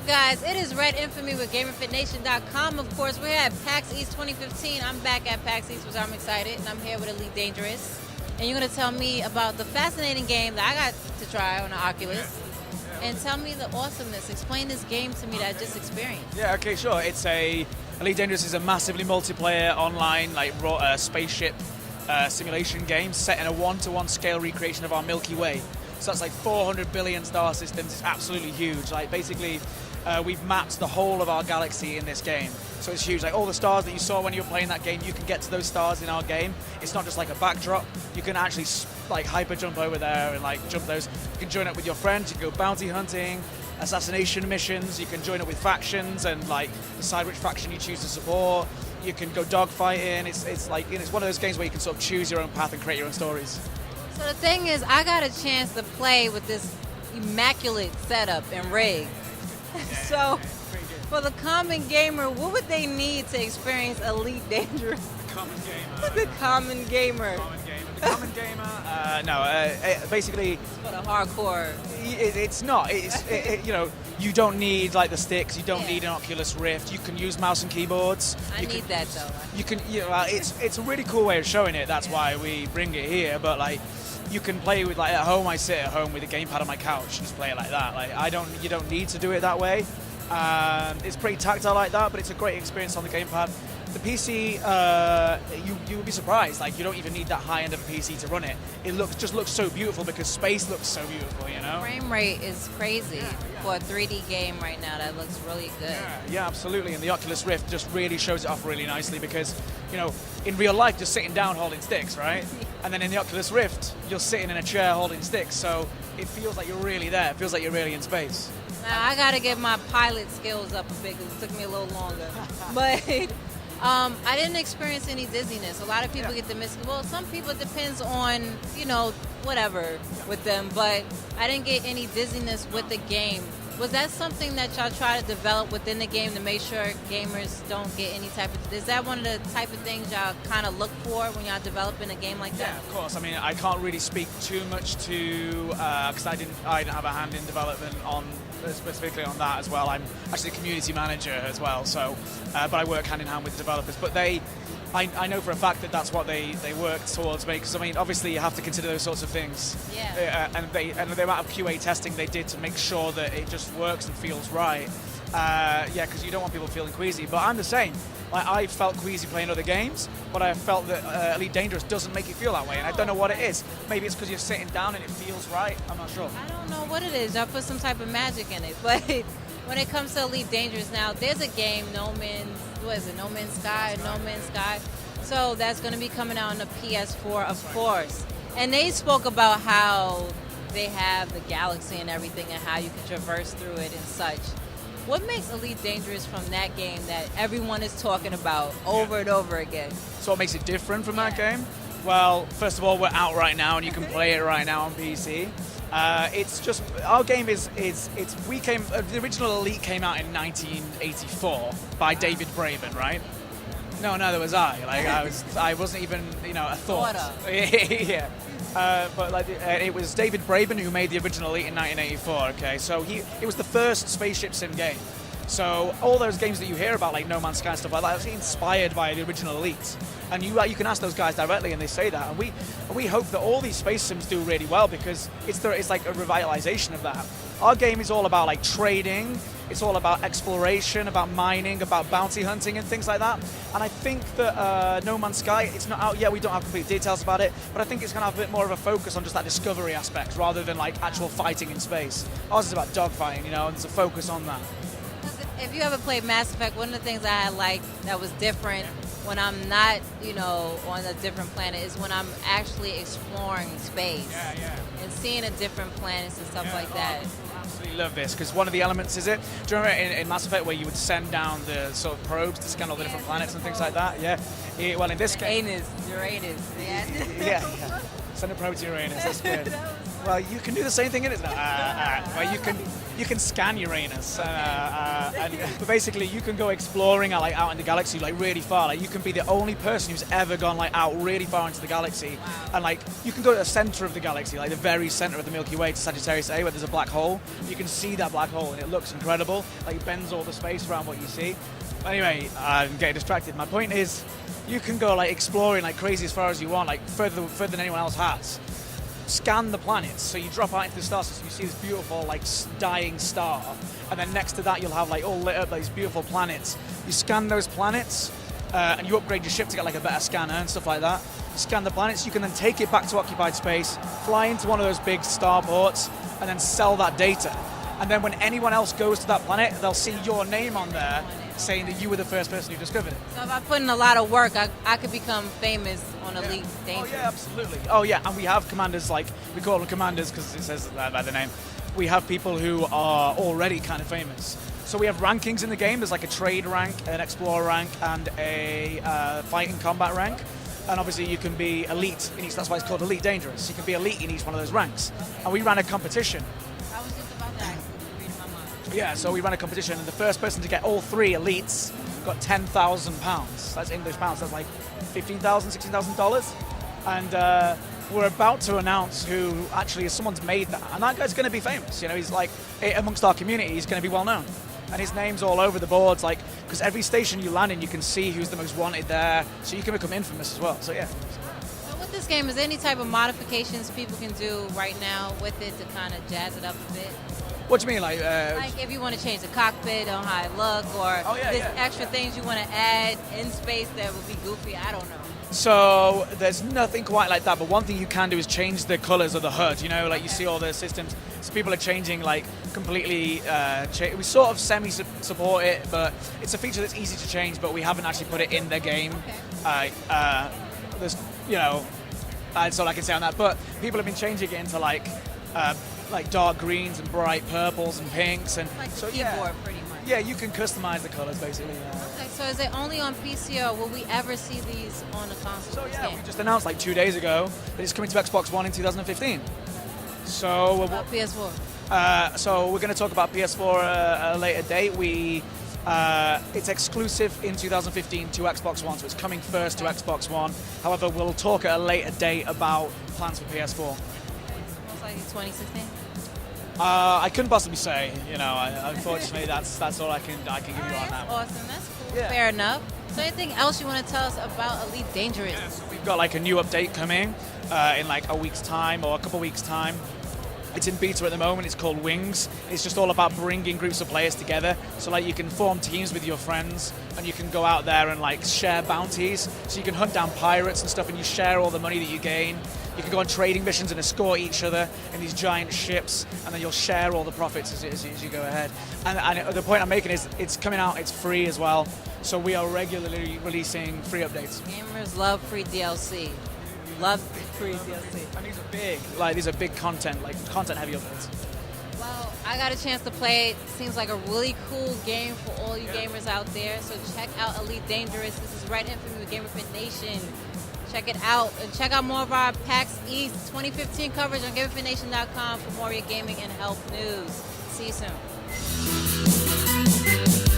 guys? It is Red Infamy with GamerFitnation.com. Of course, we're at PAX East 2015. I'm back at PAX East, which I'm excited, and I'm here with Elite Dangerous. And you're going to tell me about the fascinating game that I got to try on the Oculus. And tell me the awesomeness. Explain this game to me that I just experienced. Yeah, okay, sure. Elite Dangerous is a massively multiplayer online spaceship simulation game set in a 1-to-1 scale recreation of our Milky Way. So that's like 400 billion star systems. It's absolutely huge. Like basically, we've mapped the whole of our galaxy in this game. So it's huge. Like all the stars that you saw when you were playing that game, you can get to those stars in our game. It's not just like a backdrop. You can actually like hyper jump over there and like jump those. You can join up with your friends. You can go bounty hunting, assassination missions. You can join up with factions and like decide which faction you choose to support. You can go dogfighting. It's one of those games where you can sort of choose your own path and create your own stories. So the thing is, I got a chance to play with this immaculate setup and rig. So, for the common gamer, what would they need to experience Elite Dangerous? The common gamer. The common gamer. The common gamer. Basically. It's for the hardcore. It's not. You don't need like the sticks. You don't need an Oculus Rift. You can use mouse and keyboards. I need that though. You can. It's a really cool way of showing it. That's why we bring it here. But like. You can play with at home. I sit at home with a gamepad on my couch and just play it like that. You don't need to do it that way. It's pretty tactile like that, but it's a great experience on the gamepad. The PC, you would be surprised. Like you don't even need that high end of a PC to run it. It just looks so beautiful because space looks so beautiful. You know. Frame rate is crazy for a 3D game right now. That looks really good. Yeah, absolutely. And the Oculus Rift just really shows it off really nicely because in real life, just sitting down holding sticks, right? And then in the Oculus Rift, you're sitting in a chair holding sticks, so it feels like you're really there. It feels like you're really in space. Now, I got to get my pilot skills up a bit because it took me a little longer. But I didn't experience any dizziness. A lot of people get the well, some people, it depends on, whatever with them. But I didn't get any dizziness with the game. Was that something that y'all try to develop within the game to make sure gamers don't get any type of... Is that one of the type of things y'all kind of look for when y'all developing a game like that? Yeah, of course. I mean, I can't really speak too much to... because I didn't have a hand in development specifically on that as well. I'm actually a community manager as well, so... but I work hand in hand with the developers. But I know for a fact that that's what they work towards me, because I mean, obviously you have to consider those sorts of things. Yeah. And the amount of QA testing they did to make sure that it just works and feels right. Because you don't want people feeling queasy. But I'm the same. Like I felt queasy playing other games, but I felt that Elite Dangerous doesn't make you feel that way, and I don't know what it is. Maybe it's because you're sitting down and it feels right. I'm not sure. I don't know what it is. Y'all put some type of magic in it, but when it comes to Elite Dangerous now, there's a game, No Man's Sky. So that's going to be coming out on the PS4, of course. And they spoke about how they have the galaxy and everything and how you can traverse through it and such. What makes Elite Dangerous from that game that everyone is talking about over and over again? So what makes it different from that game? Well, first of all, we're out right now and you can play it right now on PC. It's just, our game the original Elite came out in 1984 by David Braben, right? No, neither was I. I wasn't even, a thought. Yeah. But it was David Braben who made the original Elite in 1984. Okay, so it was the first spaceship sim game. So all those games that you hear about, like No Man's Sky and stuff like that, was inspired by the original Elite. And you can ask those guys directly, and they say that. And we hope that all these space sims do really well because it's like a revitalization of that. Our game is all about like trading. It's all about exploration, about mining, about bounty hunting and things like that. And I think that No Man's Sky, it's not out yet. We don't have complete details about it, but I think it's going to have a bit more of a focus on just that discovery aspect rather than like actual fighting in space. Ours is about dogfighting, and there's a focus on that. If you ever played Mass Effect, one of the things I had liked that was different when I'm not, on a different planet is when I'm actually exploring space and seeing the different planets and stuff like that. I absolutely love this because one of the elements is it. Do you remember in Mass Effect where you would send down the sort of probes to scan all the different planets and things like that? Yeah. Well, in this case, Uranus. yeah. Send a probe to Uranus. That's good. Well, you can do the same thing in it. Well, you can scan Uranus, but basically you can go exploring out in the galaxy really far. Like you can be the only person who's ever gone out really far into the galaxy, and you can go to the center of the galaxy, like the very center of the Milky Way, to Sagittarius A, where there's a black hole. You can see that black hole, and it looks incredible. It bends all the space around what you see. Anyway, I'm getting distracted. My point is, you can go exploring crazy as far as you want, further than anyone else has. Scan the planets. So you drop out into the star system, you see this beautiful dying star, and then next to that you'll have all lit up these beautiful planets. You scan those planets, and you upgrade your ship to get a better scanner and stuff like that. You scan the planets, you can then take it back to occupied space, fly into one of those big starports, and then sell that data. And then when anyone else goes to that planet, they'll see your name on there saying that you were the first person who discovered it. So if I put in a lot of work, I could become famous on Elite Dangerous. Oh yeah, absolutely. Oh yeah, and we have commanders, we call them commanders because it says that by the name. We have people who are already kind of famous. So we have rankings in the game. There's a trade rank, an explorer rank, and a fighting combat rank. And obviously you can be elite in each, that's why it's called Elite Dangerous. You can be elite in each one of those ranks. And we ran a competition. I was just about that. Reading my mind. Yeah, so we ran a competition, and the first person to get all 3 elites got £10,000. That's English pounds. That's $15,000, $16,000. And we're about to announce who actually is someone's made that, and that guy's going to be famous. He's amongst our community, he's going to be well known, and his name's all over the boards. Because every station you land in, you can see who's the most wanted there, so you can become infamous as well. So yeah. So with this game, is there any type of modifications people can do right now with it to kind of jazz it up a bit? What do you mean, if you want to change the cockpit on how it look, or extra things you want to add in space that would be goofy? I don't know. So there's nothing quite like that, but one thing you can do is change the colors of the HUD. You see all the systems. So people are changing completely. We sort of semi-support it, but it's a feature that's easy to change. But we haven't actually put it in the game. Okay. There's that's all I can say on that. But people have been changing it into dark greens and bright purples and pinks, and the keyboard pretty much. Yeah, you can customize the colors basically. Okay, so is it only on PC, or will we ever see these on the console? So yeah, we just announced 2 days ago that it's coming to Xbox One in 2015. So what about PS4? So we're going to talk about PS4 at a later date. It's exclusive in 2015 to Xbox One, so it's coming first to Xbox One. However, we'll talk at a later date about plans for PS4. Most likely 2016. I couldn't possibly say. Unfortunately, that's all I can give you on that. Awesome, that's cool. Yeah. Fair enough. So, anything else you want to tell us about Elite Dangerous? Yeah, so we've got a new update coming in a week's time or a couple weeks' time. It's in beta at the moment. It's called Wings. It's just all about bringing groups of players together. So you can form teams with your friends, and you can go out there and share bounties. So you can hunt down pirates and stuff, and you share all the money that you gain. You can go on trading missions and escort each other in these giant ships, and then you'll share all the profits as you go ahead. And the point I'm making is it's coming out, it's free as well. So we are regularly releasing free updates. Gamers love free DLC. Love free DLC. And these are big, these are big content, content heavy updates. Well, I got a chance to play it. Seems like a really cool game for all you gamers out there. So check out Elite Dangerous. This is Red Infamy with GamerFitnation. Check it out, and check out more of our PAX East 2015 coverage on GamerFitnation.com for more of your gaming and health news. See you soon.